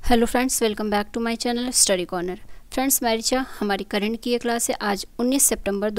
Hello friends, welcome back to my channel study corner. Friends, हमारी current की ये class है आज 19 सितंबर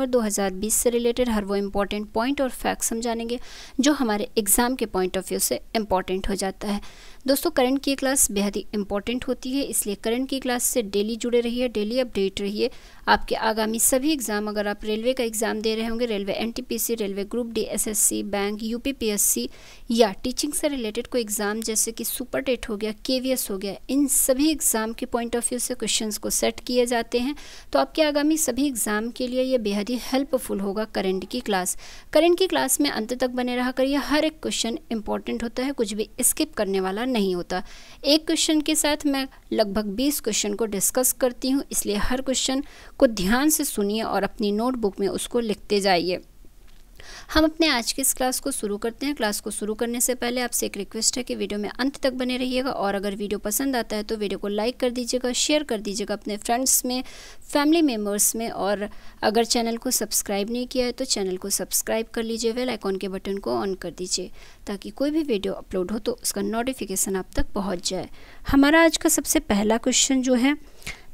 2020 से रिलेटेड हर वो इम्पॉर्टेंट पॉइंट और फैक्ट समझानेंगे जो हमारे एग्ज़ाम के पॉइंट ऑफ व्यू से इम्पॉर्टेंट हो जाता है। दोस्तों, करंट की क्लास बेहद ही इंपॉर्टेंट होती है, इसलिए करंट की क्लास से डेली जुड़े रहिए, डेली अपडेट रहिए। आपके आगामी सभी एग्ज़ाम, अगर आप रेलवे का एग्ज़ाम दे रहे होंगे, railway NTPC, railway group D, SSC, bank, UPPSC या टीचिंग से रिलेटेड कोई एग्ज़ाम जैसे कि सुपर टेट हो गया, केवीएस हो गया, इन सभी एग्ज़ाम के पॉइंट ऑफ व्यू से क्वेश्चंस को सेट किए जाते हैं। तो आपके आगामी सभी एग्ज़ाम के लिए ये बेहद ही हेल्पफुल होगा करंट की क्लास। करंट की क्लास में अंत तक बने रहा करिए, हर एक क्वेश्चन इंपॉर्टेंट होता है, कुछ भी स्किप करने वाला नहीं होता। एक क्वेश्चन के साथ मैं लगभग 20 क्वेश्चन को डिस्कस करती हूँ, इसलिए हर क्वेश्चन को ध्यान से सुनिए और अपनी नोटबुक में उसको लिखते जाइए। हम अपने आज की इस क्लास को शुरू करते हैं। क्लास को शुरू करने से पहले आपसे एक रिक्वेस्ट है कि वीडियो में अंत तक बने रहिएगा, और अगर वीडियो पसंद आता है तो वीडियो को लाइक कर दीजिएगा, शेयर कर दीजिएगा अपने फ्रेंड्स में, फैमिली मेम्बर्स में, और अगर चैनल को सब्सक्राइब नहीं किया है तो चैनल को सब्सक्राइब कर लीजिए, बेल आइकॉन के बटन को ऑन कर दीजिए ताकि कोई भी वीडियो अपलोड हो तो उसका नोटिफिकेशन आप तक पहुँच जाए। हमारा आज का सबसे पहला क्वेश्चन जो है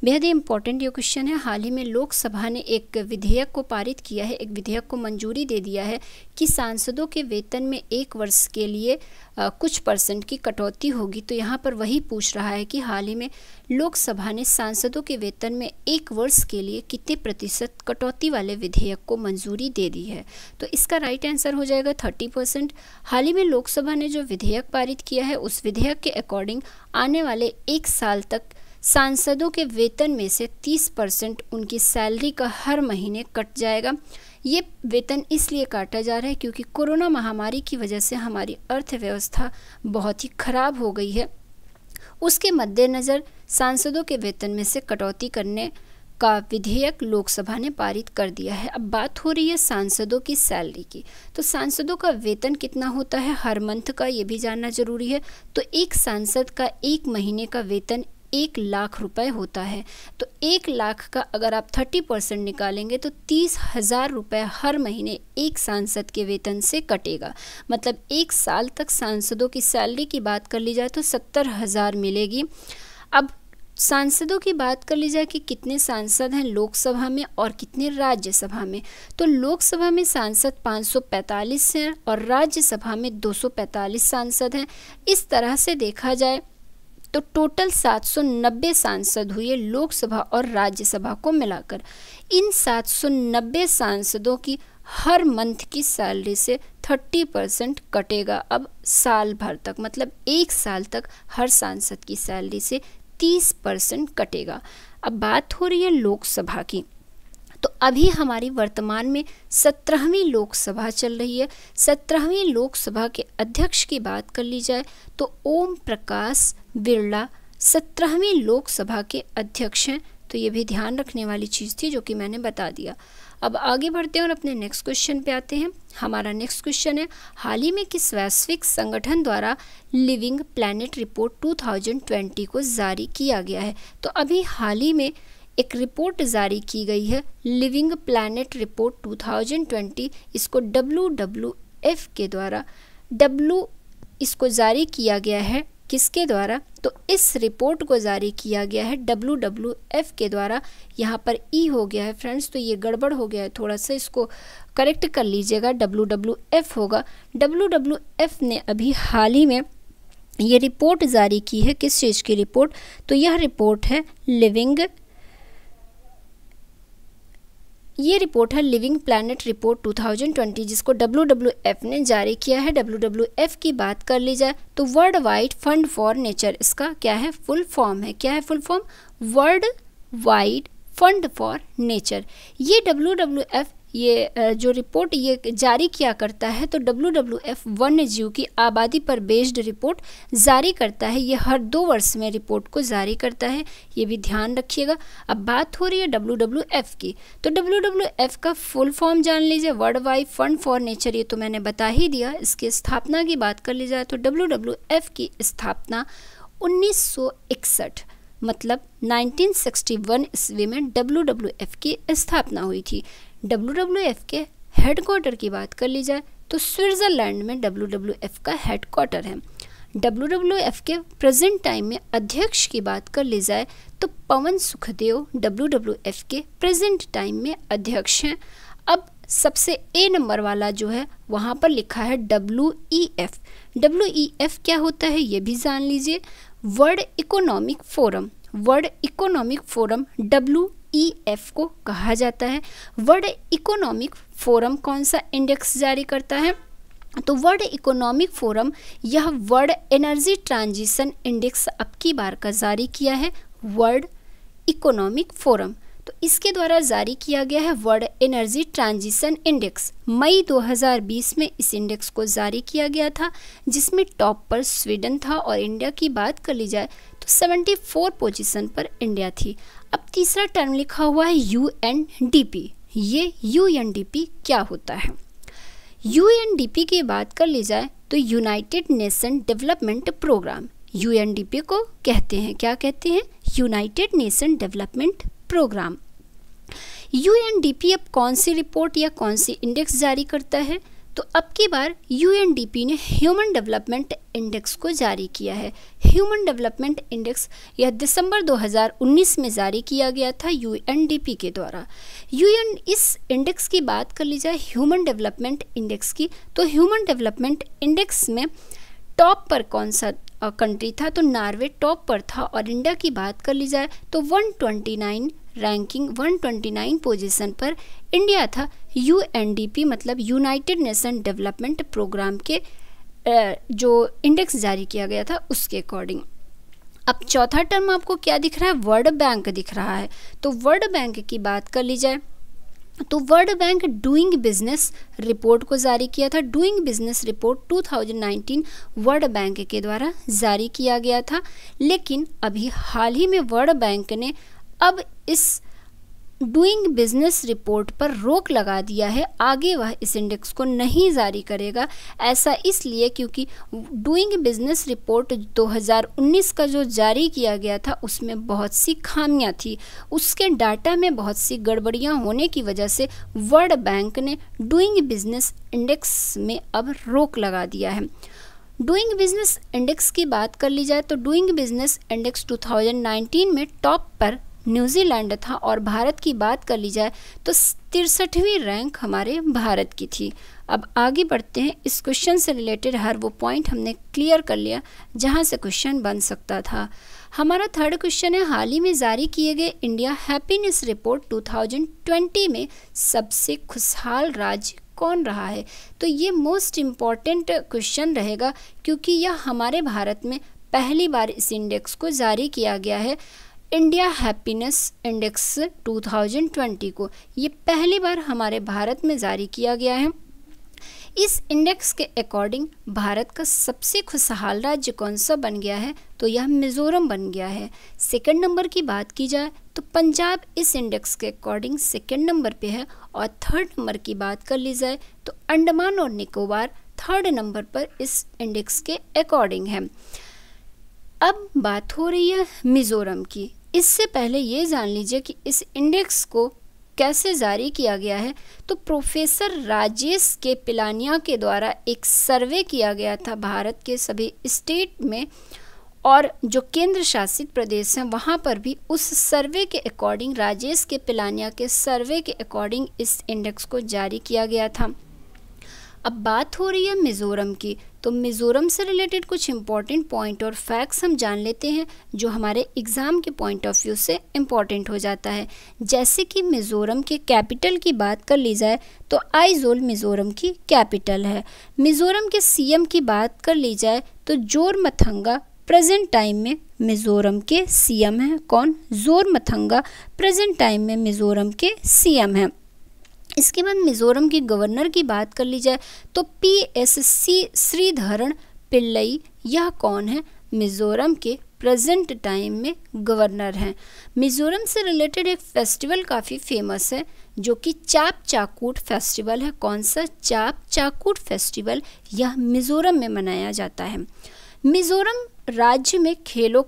बेहद ही इंपॉर्टेंट ये क्वेश्चन है। हाल ही में लोकसभा ने एक विधेयक को पारित किया है, एक विधेयक को मंजूरी दे दिया है कि सांसदों के वेतन में 1 वर्ष के लिए कुछ परसेंट की कटौती होगी। तो यहाँ पर वही पूछ रहा है कि हाल ही में लोकसभा ने सांसदों के वेतन में 1 वर्ष के लिए कितने प्रतिशत कटौती वाले विधेयक को मंजूरी दे दी है। तो इसका राइट आंसर हो जाएगा 30%। हाल ही में लोकसभा ने जो विधेयक पारित किया है उस विधेयक के अकॉर्डिंग आने वाले 1 साल तक सांसदों के वेतन में से 30% उनकी सैलरी का हर महीने कट जाएगा। ये वेतन इसलिए काटा जा रहा है क्योंकि कोरोना महामारी की वजह से हमारी अर्थव्यवस्था बहुत ही खराब हो गई है। उसके मद्देनज़र सांसदों के वेतन में से कटौती करने का विधेयक लोकसभा ने पारित कर दिया है। अब बात हो रही है सांसदों की सैलरी की। तो सांसदों का वेतन कितना होता है हर मंथ का, ये भी जानना जरूरी है। तो एक सांसद का 1 महीने का वेतन 1 लाख रुपए होता है। तो 1 लाख का अगर आप 30% निकालेंगे तो 30,000 रुपये हर महीने एक सांसद के वेतन से कटेगा। मतलब 1 साल तक सांसदों की सैलरी की बात कर ली जाए तो 70,000 मिलेगी। अब सांसदों की बात कर ली जाए कि कितने सांसद हैं लोकसभा में और कितने राज्यसभा में, तो लोकसभा में सांसद 545 हैं और राज्यसभा में 245 सांसद हैं। इस तरह से देखा जाए तो टोटल 790 सांसद हुए लोकसभा और राज्यसभा को मिलाकर। इन 790 सांसदों की हर मंथ की सैलरी से 30% कटेगा अब साल भर तक, मतलब 1 साल तक हर सांसद की सैलरी से 30% कटेगा। अब बात हो रही है लोकसभा की। तो अभी हमारी वर्तमान में 17वीं लोकसभा चल रही है। 17वीं लोकसभा के अध्यक्ष की बात कर ली जाए तो ओम प्रकाश बिरला 17वीं लोकसभा के अध्यक्ष हैं। तो ये भी ध्यान रखने वाली चीज़ थी जो कि मैंने बता दिया। अब आगे बढ़ते हैं और अपने नेक्स्ट क्वेश्चन पे आते हैं। हमारा नेक्स्ट क्वेश्चन है, हाल ही में किस वैश्विक संगठन द्वारा लिविंग प्लैनेट रिपोर्ट 2020 को जारी किया गया है। तो अभी हाल ही में एक रिपोर्ट जारी की गई है, लिविंग प्लैनेट रिपोर्ट 2020। इसको WWF के द्वारा इसको जारी किया गया है। किसके द्वारा? तो इस रिपोर्ट को जारी किया गया है WWF के द्वारा। यहाँ पर ई हो गया है फ्रेंड्स, तो ये गड़बड़ हो गया है, थोड़ा सा इसको करेक्ट कर लीजिएगा, WWF होगा। WWF ने अभी हाल ही में ये रिपोर्ट जारी की है। किस चीज़ की रिपोर्ट? तो यह रिपोर्ट है ये रिपोर्ट है लिविंग प्लैनेट रिपोर्ट 2020, जिसको WWF ने जारी किया है। WWF की बात कर ली जाए तो world wide fund for nature, इसका क्या है फुल फॉर्म है? क्या है full form? World wide fund for nature. ये WWF ये जो रिपोर्ट ये जारी किया करता है, तो WWF वन्य जीव की आबादी पर बेस्ड रिपोर्ट जारी करता है। ये हर 2 वर्ष में रिपोर्ट को जारी करता है, ये भी ध्यान रखिएगा। अब बात हो रही है WWF की। तो WWF का फुल फॉर्म जान लीजिए, world wide fund for nature, ये तो मैंने बता ही दिया। इसकी स्थापना की बात कर ली जाए तो WWF की स्थापना 1961 मतलब 1961 ईस्वी में WWF की स्थापना हुई थी। WWF के हेडक्वार्टर की बात कर ली जाए तो स्विट्ज़रलैंड में WWF का हेडक्वार्टर है। WWF के प्रेजेंट टाइम में अध्यक्ष की बात कर ली जाए तो पवन सुखदेव WWF के प्रेजेंट टाइम में अध्यक्ष हैं। अब सबसे ए नंबर वाला जो है वहाँ पर लिखा है WEF। WEF क्या होता है ये भी जान लीजिए। World economic forum, world economic forum WEF को कहा जाता है। वर्ल्ड इकोनॉमिक फोरम कौन सा इंडेक्स जारी करता है? तो वर्ल्ड इकोनॉमिक फोरम यह वर्ल्ड एनर्जी ट्रांजिशन इंडेक्स अब की बार का जारी किया है वर्ल्ड इकोनॉमिक फोरम। तो इसके द्वारा जारी किया गया है वर्ल्ड एनर्जी ट्रांजिशन इंडेक्स। मई 2020 में इस इंडेक्स को जारी किया गया था, जिसमें टॉप पर स्वीडन था और इंडिया की बात कर ली जाए तो 74 पोजीशन पर इंडिया थी। अब तीसरा टर्म लिखा हुआ है UNDP। ये UNDP क्या होता है? UNDP की बात कर ली जाए तो United Nation Development Programme. UNDP को कहते हैं, क्या कहते हैं? United Nation Development Programme. UNDP अब कौन सी रिपोर्ट या कौन सी इंडेक्स जारी करता है? तो अब की बार UNDP ने ह्यूमन डेवलपमेंट इंडेक्स को जारी किया है। ह्यूमन डेवलपमेंट इंडेक्स यह दिसंबर 2019 में जारी किया गया था UNDP के द्वारा। इस इंडेक्स की बात कर ली जाए ह्यूमन डेवलपमेंट इंडेक्स की, तो ह्यूमन डेवलपमेंट इंडेक्स में टॉप पर कौन सा कंट्री था? तो नॉर्वे टॉप पर था। और इंडिया की बात कर ली जाए तो 129 रैंकिंग 129 पोजीशन पर इंडिया था। UNDP मतलब यूनाइटेड नेशन डेवलपमेंट प्रोग्राम के जो इंडेक्स जारी किया गया था उसके अकॉर्डिंग। अब चौथा टर्म आपको क्या दिख रहा है? वर्ल्ड बैंक दिख रहा है। तो वर्ल्ड बैंक की बात कर ली जाए तो world bank doing business report को जारी किया था। Doing business report 2019 world bank के द्वारा जारी किया गया था, लेकिन अभी हाल ही में वर्ल्ड बैंक ने अब इस डूइंग बिजनेस रिपोर्ट पर रोक लगा दिया है। आगे वह इस इंडेक्स को नहीं जारी करेगा। ऐसा इसलिए क्योंकि डूइंग बिजनेस रिपोर्ट 2019 का जो जारी किया गया था उसमें बहुत सी खामियां थी। उसके डाटा में बहुत सी गड़बड़ियां होने की वजह से वर्ल्ड बैंक ने डूइंग बिजनेस इंडेक्स में अब रोक लगा दिया है। डूइंग बिजनेस इंडेक्स की बात कर ली जाए तो डूइंग बिजनेस इंडेक्स 2019 में टॉप पर न्यूजीलैंड था और भारत की बात कर ली जाए तो 63वीं रैंक हमारे भारत की थी। अब आगे बढ़ते हैं। इस क्वेश्चन से रिलेटेड हर वो पॉइंट हमने क्लियर कर लिया जहां से क्वेश्चन बन सकता था। हमारा थर्ड क्वेश्चन है, हाल ही में जारी किए गए इंडिया हैप्पीनेस रिपोर्ट 2020 में सबसे खुशहाल राज्य कौन रहा है? तो ये मोस्ट इम्पॉर्टेंट क्वेश्चन रहेगा क्योंकि यह हमारे भारत में पहली बार इस इंडेक्स को जारी किया गया है। इंडिया हैप्पीनेस इंडेक्स 2020 को ये पहली बार हमारे भारत में जारी किया गया है। इस इंडेक्स के अकॉर्डिंग भारत का सबसे खुशहाल राज्य कौन सा बन गया है? तो यह मिजोरम बन गया है। सेकंड नंबर की बात की जाए तो पंजाब इस इंडेक्स के अकॉर्डिंग सेकंड नंबर पे है। और थर्ड नंबर की बात कर ली जाए तो अंडमान और निकोबार थर्ड नंबर पर इस इंडेक्स के अकॉर्डिंग है। अब बात हो रही है मिजोरम की। इससे पहले ये जान लीजिए कि इस इंडेक्स को कैसे जारी किया गया है। तो प्रोफेसर राजेश के पिलानिया के द्वारा एक सर्वे किया गया था भारत के सभी स्टेट में और जो केंद्र शासित प्रदेश हैं वहाँ पर भी उस सर्वे के अकॉर्डिंग, राजेश के पिलानिया के सर्वे के अकॉर्डिंग इस इंडेक्स को जारी किया गया था। अब बात हो रही है मिज़ोरम की। तो मिज़ोरम से रिलेटेड कुछ इंपॉर्टेंट पॉइंट और फैक्ट्स हम जान लेते हैं जो हमारे एग्ज़ाम के पॉइंट ऑफ व्यू से इम्पॉर्टेंट हो जाता है। जैसे कि मिज़ोरम के कैपिटल की बात कर ली जाए तो आइजोल मिज़ोरम की कैपिटल है। मिज़ोरम के सीएम की बात कर ली जाए तो जोरमथंगा प्रेजेंट टाइम में मिज़ोरम के सीएम हैं। कौन? जोरमथंगा प्रेजेंट टाइम में मिज़ोरम के सीएम हैं। इसके बाद मिज़ोरम के गवर्नर की बात कर ली जाए तो PSC श्रीधरन पिल्लई, यह कौन है? मिज़ोरम के प्रेजेंट टाइम में गवर्नर हैं। मिज़ोरम से रिलेटेड एक फेस्टिवल काफ़ी फेमस है जो कि चाप चाकूट फेस्टिवल है। कौन सा? चाप चाकूट फेस्टिवल, यह मिज़ोरम में मनाया जाता है। मिज़ोरम राज्य में खेलों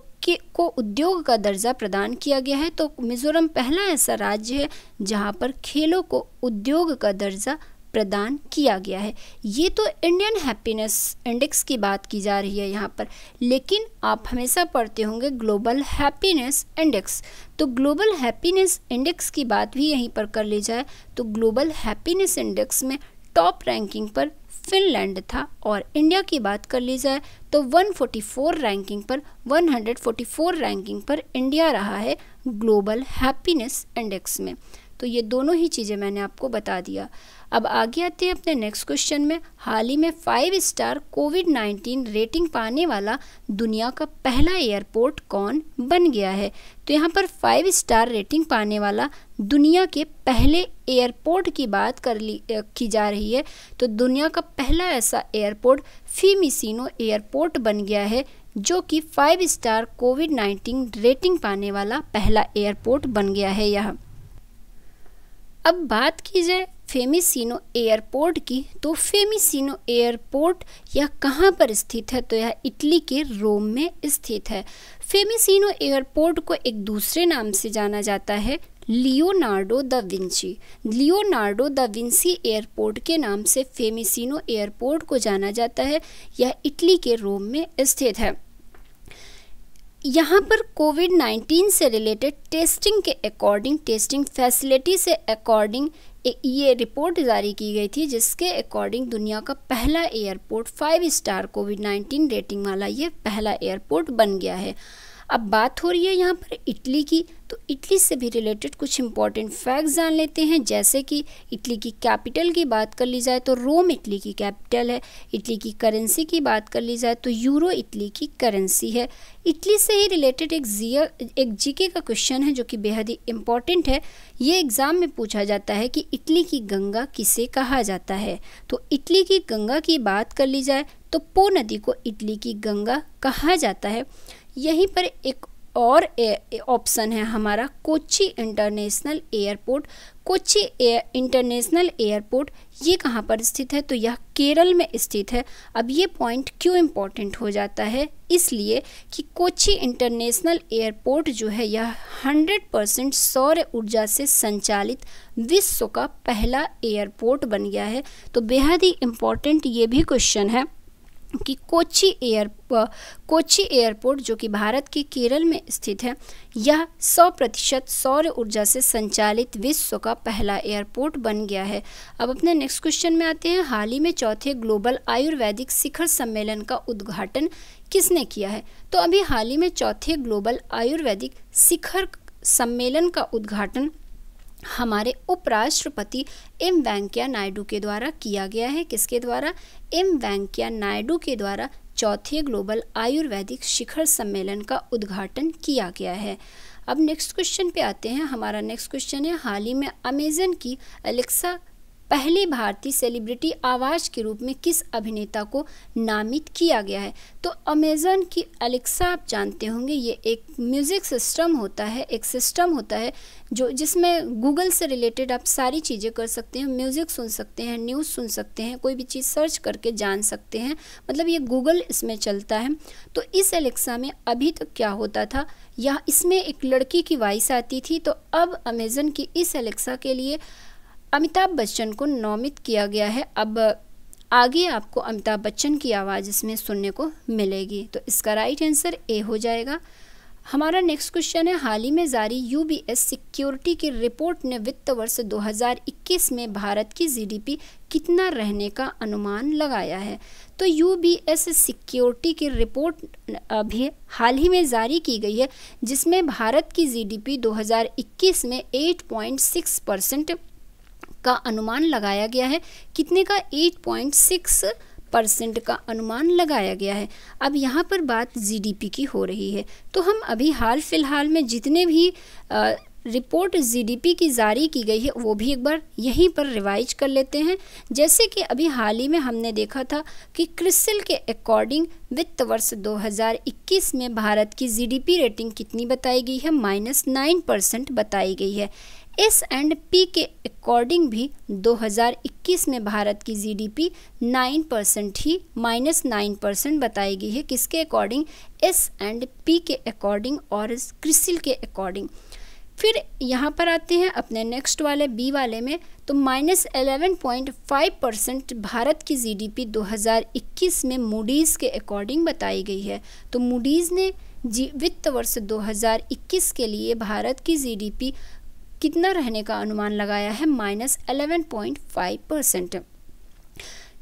को उद्योग का दर्जा प्रदान किया गया है। तो मिज़ोरम पहला ऐसा राज्य है जहां पर खेलों को उद्योग का दर्जा प्रदान किया गया है। ये तो इंडियन हैप्पीनेस इंडेक्स की बात की जा रही है यहाँ पर, लेकिन आप हमेशा पढ़ते होंगे ग्लोबल हैप्पीनेस इंडेक्स। तो ग्लोबल हैप्पीनेस इंडेक्स की बात भी यहीं पर कर ली जाए तो ग्लोबल हैप्पीनेस इंडेक्स में टॉप रैंकिंग पर फिनलैंड था, और इंडिया की बात कर ली जाए तो 144 रैंकिंग पर इंडिया रहा है ग्लोबल हैप्पीनेस इंडेक्स में। तो ये दोनों ही चीज़ें मैंने आपको बता दिया। अब आगे आते हैं अपने नेक्स्ट क्वेश्चन में। हाल ही में 5 स्टार कोविड-19 रेटिंग पाने वाला दुनिया का पहला एयरपोर्ट कौन बन गया है? तो यहाँ पर 5 स्टार रेटिंग पाने वाला दुनिया के पहले एयरपोर्ट की बात की जा रही है। तो दुनिया का पहला ऐसा एयरपोर्ट फिमिसिनो एयरपोर्ट बन गया है, जो कि 5 स्टार कोविड-19 रेटिंग पाने वाला पहला एयरपोर्ट बन गया है यह। अब बात की जाए फेमिसिनो एयरपोर्ट की, तो फेमिसिनो एयरपोर्ट यह कहाँ पर स्थित है? तो यह इटली के रोम में स्थित है। फेमिसिनो एयरपोर्ट को एक दूसरे नाम से जाना जाता है Leonardo da Vinci. Leonardo da Vinci airport के नाम से फेमिसिनो एयरपोर्ट को जाना जाता है। यह इटली के रोम में स्थित है। यहाँ पर कोविड-19 से रिलेटेड टेस्टिंग के अकॉर्डिंग, टेस्टिंग फैसिलिटी से अकॉर्डिंग ये रिपोर्ट जारी की गई थी, जिसके अकॉर्डिंग दुनिया का पहला एयरपोर्ट 5 स्टार कोविड-19 रेटिंग वाला ये पहला एयरपोर्ट बन गया है। अब बात हो रही है यहाँ पर इटली की, तो इटली से भी रिलेटेड कुछ इंपॉर्टेंट फैक्ट्स जान लेते हैं। जैसे कि इटली की कैपिटल की बात कर ली जाए तो रोम इटली की कैपिटल है। इटली की करेंसी की बात कर ली जाए तो यूरो इटली की करेंसी है। इटली से ही रिलेटेड एक जीके का क्वेश्चन है जो कि बेहद ही इम्पॉर्टेंट है। ये एग्ज़ाम में पूछा जाता है कि इटली की गंगा किसे कहा जाता है? तो इटली की गंगा की बात कर ली जाए तो पो नदी को इटली की गंगा कहा जाता है। यहीं पर एक और ऑप्शन है हमारा Kochi international airport. Kochi international airport ये कहाँ पर स्थित है? तो यह केरल में स्थित है। अब ये पॉइंट क्यों इम्पोर्टेंट हो जाता है? इसलिए कि कोच्चि इंटरनेशनल एयरपोर्ट जो है यह 100% सौर ऊर्जा से संचालित विश्व का पहला एयरपोर्ट बन गया है। तो बेहद ही इम्पोर्टेंट ये भी क्वेश्चन है कि कोच्चि एयरपोर्ट जो कि भारत के केरल में स्थित है, यह 100% सौर ऊर्जा से संचालित विश्व का पहला एयरपोर्ट बन गया है। अब अपने नेक्स्ट क्वेश्चन में आते हैं। हाल ही में चौथे ग्लोबल आयुर्वेदिक शिखर सम्मेलन का उद्घाटन किसने किया है? तो अभी हाल ही में चौथे ग्लोबल आयुर्वेदिक शिखर सम्मेलन का उद्घाटन हमारे उपराष्ट्रपति एम वेंकैया नायडू के द्वारा किया गया है। किसके द्वारा? एम वेंकैया नायडू के द्वारा चौथे ग्लोबल आयुर्वेदिक शिखर सम्मेलन का उद्घाटन किया गया है। अब नेक्स्ट क्वेश्चन पे आते हैं। हमारा नेक्स्ट क्वेश्चन है, हाल ही में अमेजन की एलेक्सा पहली भारतीय सेलिब्रिटी आवाज़ के रूप में किस अभिनेता को नामित किया गया है? तो अमेजन की एलेक्सा आप जानते होंगे, ये एक म्यूज़िक सिस्टम होता है, एक सिस्टम होता है जिसमें गूगल से रिलेटेड आप सारी चीज़ें कर सकते हैं, म्यूज़िक सुन सकते हैं, न्यूज़ सुन सकते हैं, कोई भी चीज़ सर्च करके जान सकते हैं, मतलब ये गूगल इसमें चलता है। तो इस एलेक्सा में अभी तक क्या होता था, यह इसमें एक लड़की की वॉइस आती थी। तो अब अमेजन की इस एलेक्सा के लिए अमिताभ बच्चन को नामित किया गया है। अब आगे आपको अमिताभ बच्चन की आवाज़ इसमें सुनने को मिलेगी। तो इसका राइट आंसर ए हो जाएगा। हमारा नेक्स्ट क्वेश्चन है, हाल ही में जारी यूबीएस सिक्योरिटी की रिपोर्ट ने वित्त वर्ष 2021 में भारत की जीडीपी कितना रहने का अनुमान लगाया है? तो यूबीएस सिक्योरिटी की रिपोर्ट अभी हाल ही में जारी की गई है, जिसमें भारत की जीडीपी 2021 में 8.6% का अनुमान लगाया गया है। कितने का? 8.6% का अनुमान लगाया गया है। अब यहाँ पर बात जीडीपी की हो रही है, तो हम अभी हाल फिलहाल में जितने भी रिपोर्ट जीडीपी की जारी की गई है वो भी एक बार यहीं पर रिवाइज कर लेते हैं। जैसे कि अभी हाल ही में हमने देखा था कि क्रिसिल के अकॉर्डिंग वित्त वर्ष 2021 में भारत की जीडीपी रेटिंग कितनी बताई गई है? -9% बताई गई है। S&P के अकॉर्डिंग भी 2021 में भारत की जीडीपी 9% ही -9% बताई गई है। किसके अकॉर्डिंग? S&P के अकॉर्डिंग और क्रिसिल के अकॉर्डिंग। फिर यहाँ पर आते हैं अपने नेक्स्ट वाले बी वाले में। तो तो -11.5% भारत की जीडीपी 2021 में मूडीज़ के अकॉर्डिंग बताई गई है। तो मूडीज़ ने वित्त वर्ष 2021 के लिए भारत की जीडीपी कितना रहने का अनुमान लगाया है, -11.5%।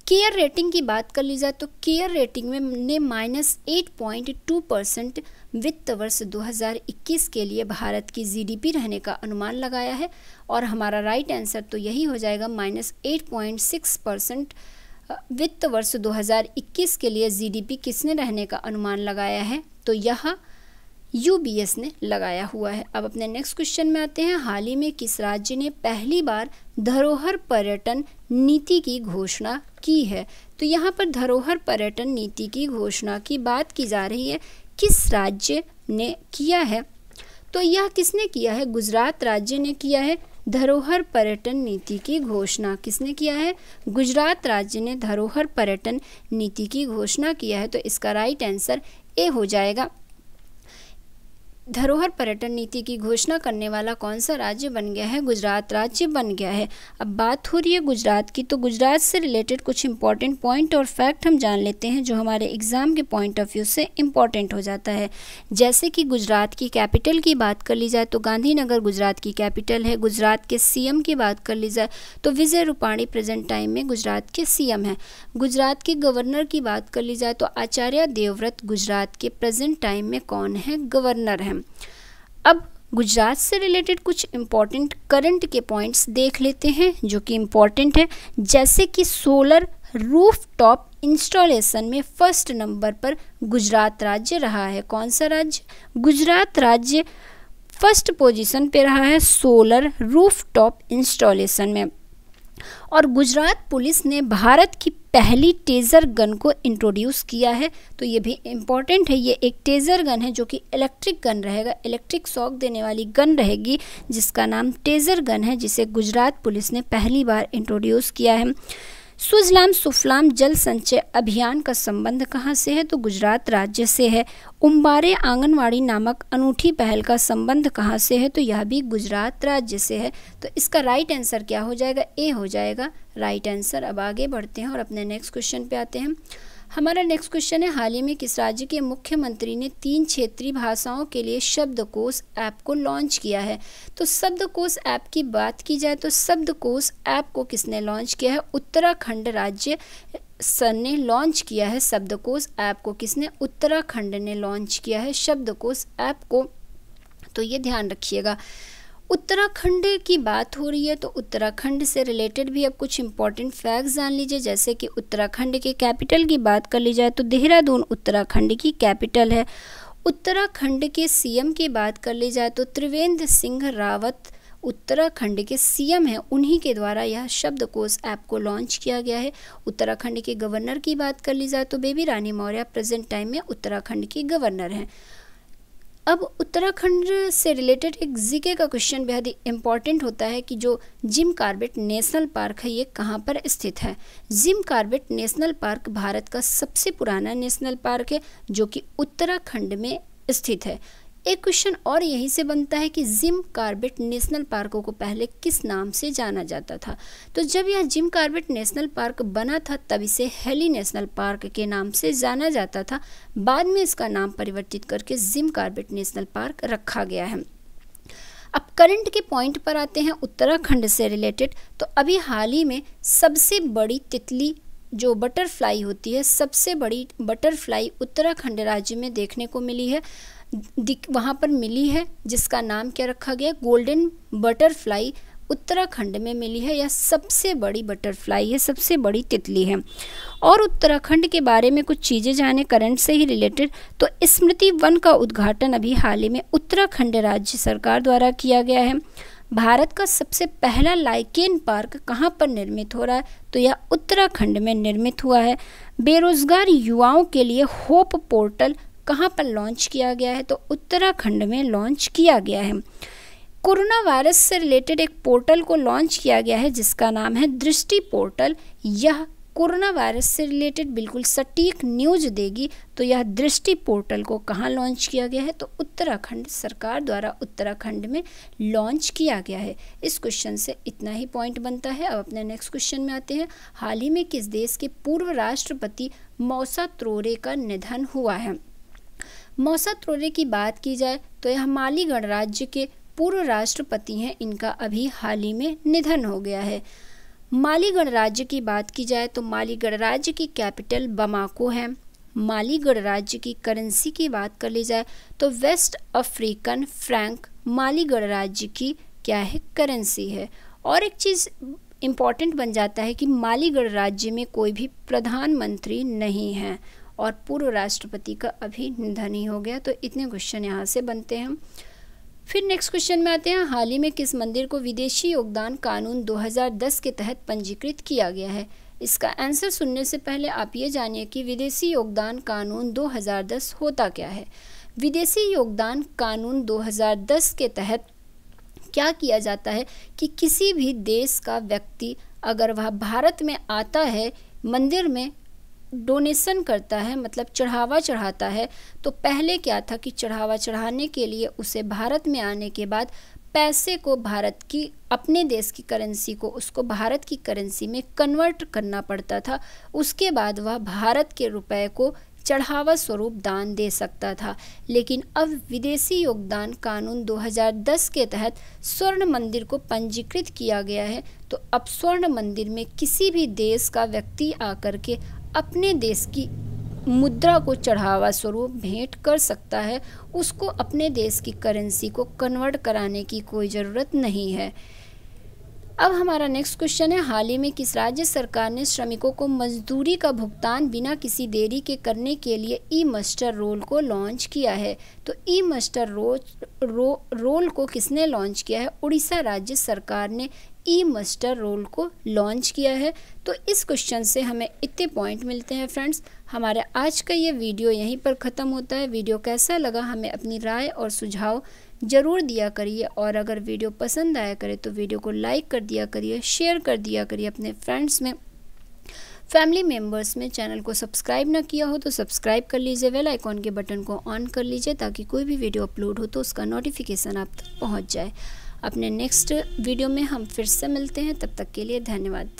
केयर रेटिंग की बात कर ली जाए तो केयर रेटिंग में ने -8.2% वित्त वर्ष 2021 के लिए भारत की जीडीपी रहने का अनुमान लगाया है, और हमारा राइट आंसर तो यही हो जाएगा, -8.6% वित्त वर्ष 2021 के लिए जीडीपी किसने रहने का अनुमान लगाया है, तो यह यूबीएस ने लगाया हुआ है। अब अपने नेक्स्ट क्वेश्चन में आते हैं। हाल ही में किस राज्य ने पहली बार धरोहर पर्यटन नीति की घोषणा की है? तो यहाँ पर धरोहर पर्यटन नीति की घोषणा की बात की जा रही है, किस राज्य ने किया है? तो यह किसने किया है? गुजरात राज्य ने किया है धरोहर पर्यटन नीति की घोषणा। किसने किया है? गुजरात राज्य ने धरोहर पर्यटन नीति की घोषणा किया है। तो इसका राइट आंसर ए हो जाएगा। धरोहर पर्यटन नीति की घोषणा करने वाला कौन सा राज्य बन गया है? गुजरात राज्य बन गया है। अब बात हो रही है गुजरात की, तो गुजरात से रिलेटेड कुछ इंपॉर्टेंट पॉइंट और फैक्ट हम जान लेते हैं जो हमारे एग्जाम के पॉइंट ऑफ व्यू से इम्पॉर्टेंट हो जाता है। जैसे कि गुजरात की कैपिटल की बात कर ली जाए तो गांधीनगर गुजरात की कैपिटल है। गुजरात के सीएम की बात कर ली जाए तो विजय रूपाणी प्रेजेंट टाइम में गुजरात के सीएम हैं। गुजरात के गवर्नर की बात कर ली जाए तो आचार्य देवव्रत गुजरात के प्रेजेंट टाइम में कौन है? गवर्नर हैं। अब गुजरात से रिलेटेड कुछ इम्पॉर्टेंट करंट के पॉइंट्स देख लेते हैं जो कि इम्पॉर्टेंट है। जैसे कि सोलर रूफटॉप इंस्टॉलेशन में फर्स्ट नंबर पर गुजरात राज्य रहा है। कौन सा राज्य? गुजरात राज्य फर्स्ट पोजीशन पे रहा है सोलर रूफटॉप इंस्टॉलेशन में। और गुजरात पुलिस ने भारत की पहली टेजर गन को इंट्रोड्यूस किया है। तो ये भी इम्पॉर्टेंट है। ये एक टेजर गन है जो कि इलेक्ट्रिक गन रहेगा, इलेक्ट्रिक शॉक देने वाली गन रहेगी जिसका नाम टेजर गन है, जिसे गुजरात पुलिस ने पहली बार इंट्रोड्यूस किया है। सुजलाम सुफलाम जल संचय अभियान का संबंध कहाँ से है? तो गुजरात राज्य से है। उम्बारे आंगनवाड़ी नामक अनूठी पहल का संबंध कहाँ से है? तो यह भी गुजरात राज्य से है। तो इसका राइट आंसर क्या हो जाएगा? ए हो जाएगा राइट आंसर। अब आगे बढ़ते हैं और अपने नेक्स्ट क्वेश्चन पे आते हैं। हमारा नेक्स्ट क्वेश्चन है, हाल ही में किस राज्य के मुख्यमंत्री ने 3 क्षेत्रीय भाषाओं के लिए शब्दकोश ऐप को लॉन्च किया है? तो शब्दकोश ऐप की बात की जाए तो शब्दकोश ऐप को किसने लॉन्च किया है? उत्तराखंड राज्य सर ने लॉन्च किया है शब्दकोश ऐप को। किसने? उत्तराखंड ने लॉन्च किया है शब्दकोश ऐप को। तो ये ध्यान रखिएगा। उत्तराखंड की बात हो रही है तो उत्तराखंड से रिलेटेड भी अब कुछ इंपॉर्टेंट फैक्ट्स जान लीजिए। जैसे कि उत्तराखंड के कैपिटल की बात कर ली जाए तो देहरादून उत्तराखंड की कैपिटल है। उत्तराखंड के सीएम की बात कर ली जाए तो त्रिवेंद्र सिंह रावत उत्तराखंड के सीएम हैं, उन्हीं के द्वारा यह शब्दकोश ऐप को लॉन्च किया गया है। उत्तराखंड के गवर्नर की बात कर ली जाए तो बेबी रानी मौर्य प्रेजेंट टाइम में उत्तराखंड की गवर्नर हैं। अब उत्तराखंड से रिलेटेड एक जीके का क्वेश्चन बेहद ही इम्पॉर्टेंट होता है कि जो जिम कॉर्बेट नेशनल पार्क है ये कहाँ पर स्थित है? Jim Corbett national park Bharat का सबसे पुराना नेशनल पार्क है जो कि उत्तराखंड में स्थित है। एक क्वेश्चन और यहीं से बनता है कि जिम कॉर्बेट नेशनल पार्कों को पहले किस नाम से जाना जाता था? तो जब यह जिम कॉर्बेट नेशनल पार्क बना था तब इसे हेली नेशनल पार्क के नाम से जाना जाता था। बाद में इसका नाम परिवर्तित करके जिम कॉर्बेट नेशनल पार्क रखा गया है। अब करंट के पॉइंट पर आते हैं उत्तराखंड से रिलेटेड। तो अभी हाल ही में सबसे बड़ी तितली जो बटरफ्लाई होती है, सबसे बड़ी बटरफ्लाई उत्तराखंड राज्य में देखने को मिली है, वहाँ पर मिली है, जिसका नाम क्या रखा गया? गोल्डन बटरफ्लाई उत्तराखंड में मिली है। यह सबसे बड़ी बटरफ्लाई है, सबसे बड़ी तितली है। और उत्तराखंड के बारे में कुछ चीज़ें जाने करंट से ही रिलेटेड। तो स्मृति वन का उद्घाटन अभी हाल ही में उत्तराखंड राज्य सरकार द्वारा किया गया है। भारत का सबसे पहला लाइकेन पार्क कहाँ पर निर्मित हो रहा है? तो यह उत्तराखंड में निर्मित हुआ है। बेरोजगार युवाओं के लिए होप पोर्टल कहाँ पर लॉन्च किया गया है? तो उत्तराखंड में लॉन्च किया गया है। कोरोना वायरस से रिलेटेड एक पोर्टल को लॉन्च किया गया है जिसका नाम है दृष्टि पोर्टल। यह कोरोना वायरस से रिलेटेड बिल्कुल सटीक न्यूज देगी। तो यह दृष्टि पोर्टल को कहाँ लॉन्च किया गया है? तो उत्तराखंड सरकार द्वारा उत्तराखंड में लॉन्च किया गया है। इस क्वेश्चन से इतना ही पॉइंट बनता है। अब अपने नेक्स्ट क्वेश्चन में आते हैं। हाल ही में किस देश के पूर्व राष्ट्रपति मौसा त्रोरे का निधन हुआ है? मौसा त्रोरे की बात की जाए तो यह माली गणराज्य के पूर्व राष्ट्रपति हैं। इनका अभी हाल ही में निधन हो गया है। माली गणराज्य की बात की जाए तो माली गणराज्य की कैपिटल बमाको है। माली गणराज्य की करेंसी की बात कर ली जाए तो वेस्ट अफ्रीकन फ्रैंक माली गणराज्य की क्या है? करेंसी है। और एक चीज़ इम्पॉर्टेंट बन जाता है कि माली गणराज्य में कोई भी प्रधानमंत्री नहीं है और पूर्व राष्ट्रपति का अभी निधन ही हो गया। तो इतने क्वेश्चन यहाँ से बनते हैं। फिर नेक्स्ट क्वेश्चन में आते हैं। हाल ही में किस मंदिर को विदेशी योगदान कानून 2010 के तहत पंजीकृत किया गया है? इसका आंसर सुनने से पहले आप ये जानिए कि विदेशी योगदान कानून 2010 होता क्या है। विदेशी योगदान कानून 2010 के तहत क्या किया जाता है कि किसी भी देश का व्यक्ति अगर वह भारत में आता है, मंदिर में डोनेशन करता है, मतलब चढ़ावा चढ़ाता है, तो पहले क्या था कि चढ़ावा चढ़ाने के लिए उसे भारत में आने के बाद पैसे को भारत की अपने देश की करेंसी को उसको भारत की करेंसी में कन्वर्ट करना पड़ता था। उसके बाद वह भारत के रुपए को चढ़ावा स्वरूप दान दे सकता था। लेकिन अब विदेशी योगदान कानून 2010 के तहत स्वर्ण मंदिर को पंजीकृत किया गया है। तो अब स्वर्ण मंदिर में किसी भी देश का व्यक्ति आकर के अपने देश की मुद्रा को चढ़ावा स्वरूप भेंट कर सकता है। उसको अपने देश की करेंसी को कन्वर्ट कराने की कोई ज़रूरत नहीं है। अब हमारा नेक्स्ट क्वेश्चन है। हाल ही में किस राज्य सरकार ने श्रमिकों को मजदूरी का भुगतान बिना किसी देरी के करने के लिए ई मस्टर रोल को लॉन्च किया है? तो ई मस्टर रोल को किसने लॉन्च किया है? उड़ीसा राज्य सरकार ने ई मस्टर रोल को लॉन्च किया है। तो इस क्वेश्चन से हमें इतने पॉइंट मिलते हैं। फ्रेंड्स, हमारा आज का ये वीडियो यहीं पर ख़त्म होता है। वीडियो कैसा लगा हमें अपनी राय और सुझाव ज़रूर दिया करिए और अगर वीडियो पसंद आया करे तो वीडियो को लाइक कर दिया करिए, शेयर कर दिया करिए अपने फ्रेंड्स में, फैमिली मेम्बर्स में। चैनल को सब्सक्राइब ना किया हो तो सब्सक्राइब कर लीजिए, बेल आइकॉन के बटन को ऑन कर लीजिए ताकि कोई भी वीडियो अपलोड हो तो उसका नोटिफिकेशन आप तक पहुँच जाए। अपने नेक्स्ट वीडियो में हम फिर से मिलते हैं, तब तक के लिए धन्यवाद।